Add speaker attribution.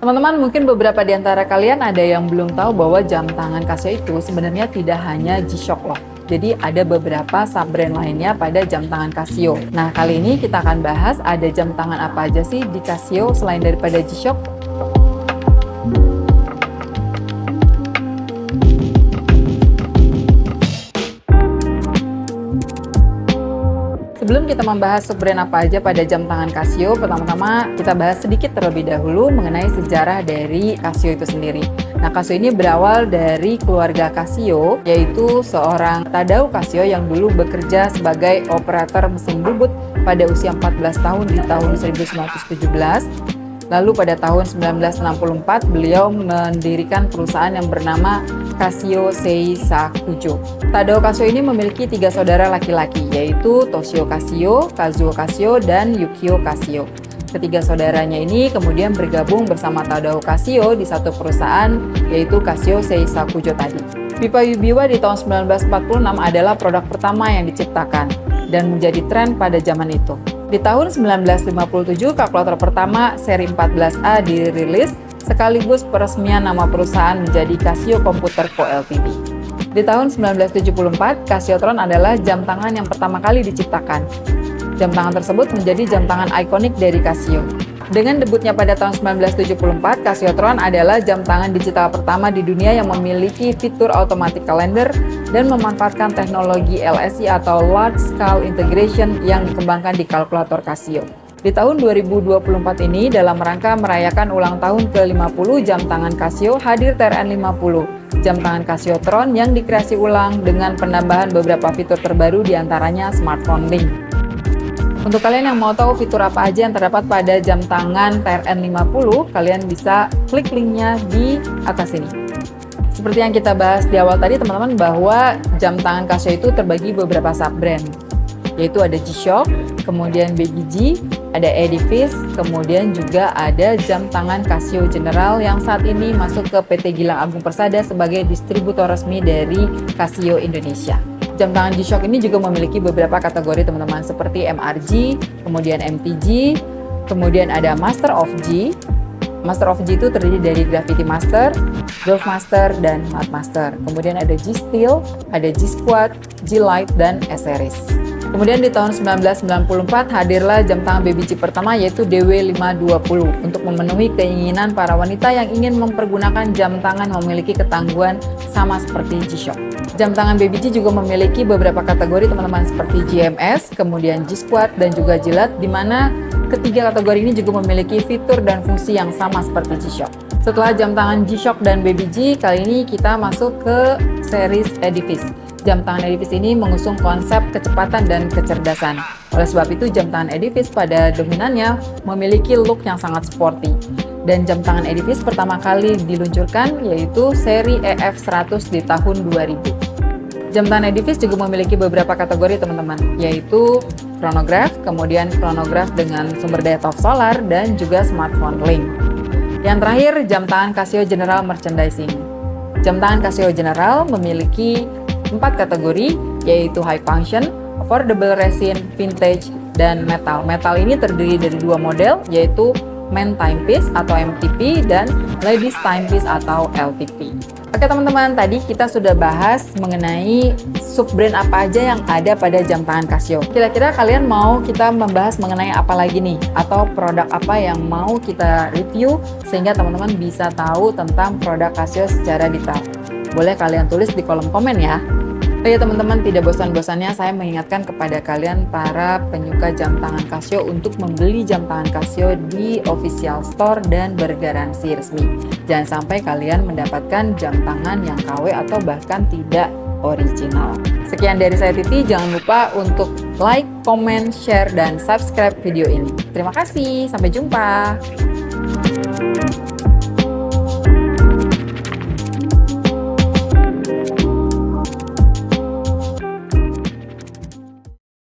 Speaker 1: Teman-teman, mungkin beberapa di antara kalian ada yang belum tahu bahwa jam tangan Casio itu sebenarnya tidak hanya G-Shock loh. Jadi ada beberapa sub-brand lainnya pada jam tangan Casio. Nah, kali ini kita akan bahas ada jam tangan apa aja sih di Casio selain daripada G-Shock. Sebelum kita membahas sub-brand apa aja pada jam tangan Casio, pertama-tama kita bahas sedikit terlebih dahulu mengenai sejarah dari Casio itu sendiri. Nah, Casio ini berawal dari keluarga Casio, yaitu seorang Tadao Casio yang dulu bekerja sebagai operator mesin bubut pada usia 14 tahun di tahun 1917. Lalu pada tahun 1964 beliau mendirikan perusahaan yang bernama Casio Seisakujo. Tadao Casio ini memiliki 3 saudara laki-laki, yaitu Toshio Casio, Kazuo Casio, dan Yukio Casio. Ketiga saudaranya ini kemudian bergabung bersama Tadao Casio di satu perusahaan, yaitu Casio Seisakujo tadi. Pipa Yubiwa di tahun 1946 adalah produk pertama yang diciptakan dan menjadi tren pada zaman itu. Di tahun 1957, kalkulator pertama seri 14A dirilis, sekaligus peresmian nama perusahaan menjadi Casio Computer Co. Ltd. Di tahun 1974, Casiotron adalah jam tangan yang pertama kali diciptakan. Jam tangan tersebut menjadi jam tangan ikonik dari Casio. Dengan debutnya pada tahun 1974, Casiotron adalah jam tangan digital pertama di dunia yang memiliki fitur automatic calendar dan memanfaatkan teknologi LSI atau Large Scale Integration yang dikembangkan di kalkulator Casio. Di tahun 2024 ini, dalam rangka merayakan ulang tahun ke-50 jam tangan Casio, hadir TRN50, jam tangan Casiotron yang dikreasi ulang dengan penambahan beberapa fitur terbaru diantaranya smartphone link. Untuk kalian yang mau tahu fitur apa aja yang terdapat pada jam tangan TRN50, kalian bisa klik linknya di atas ini. Seperti yang kita bahas di awal tadi teman-teman, bahwa jam tangan Casio itu terbagi beberapa sub-brand, yaitu ada G-Shock, kemudian Baby G, ada Edifice, kemudian juga ada jam tangan Casio General yang saat ini masuk ke PT Gilang Agung Persada sebagai distributor resmi dari Casio Indonesia. Jam tangan G-Shock ini juga memiliki beberapa kategori teman-teman, seperti MRG, kemudian MTG, kemudian ada Master of G. Master of G itu terdiri dari Gravity Master, Golf Master, dan Matte Master. Kemudian ada G-Steel, ada G-Squad, G-Lite, dan S-Series. Kemudian di tahun 1994 hadirlah jam tangan Baby G pertama, yaitu DW520, untuk memenuhi keinginan para wanita yang ingin mempergunakan jam tangan memiliki ketangguhan sama seperti G-Shock. Jam tangan Baby G juga memiliki beberapa kategori teman-teman, seperti GMS, kemudian G-Squad, dan juga G-Lite, di mana ketiga kategori ini juga memiliki fitur dan fungsi yang sama seperti G-Shock. Setelah jam tangan G-Shock dan Baby G, kali ini kita masuk ke series Edifice. Jam tangan Edifice ini mengusung konsep kecepatan dan kecerdasan. Oleh sebab itu, jam tangan Edifice pada dominannya memiliki look yang sangat sporty. Dan jam tangan Edifice pertama kali diluncurkan yaitu seri EF100 di tahun 2000. Jam tangan Edifice juga memiliki beberapa kategori teman-teman, yaitu chronograph, kemudian chronograph dengan sumber daya top solar, dan juga smartphone link. Yang terakhir, jam tangan Casio General Merchandising. Jam tangan Casio General memiliki 4 kategori, yaitu high function, affordable resin, vintage, dan metal. Metal ini terdiri dari 2 model, yaitu Men Timepiece atau MTP dan Ladies Timepiece atau LTP. Oke teman-teman, tadi kita sudah bahas mengenai sub-brand apa aja yang ada pada jam tangan Casio. Kira-kira kalian mau kita membahas mengenai apa lagi nih? Atau produk apa yang mau kita review sehingga teman-teman bisa tahu tentang produk Casio secara detail? Boleh kalian tulis di kolom komen ya. Oh ya teman-teman, tidak bosan-bosannya saya mengingatkan kepada kalian para penyuka jam tangan Casio untuk membeli jam tangan Casio di official store dan bergaransi resmi. Jangan sampai kalian mendapatkan jam tangan yang KW atau bahkan tidak original. Sekian dari saya Titi, jangan lupa untuk like, comment, share, dan subscribe video ini. Terima kasih, sampai jumpa.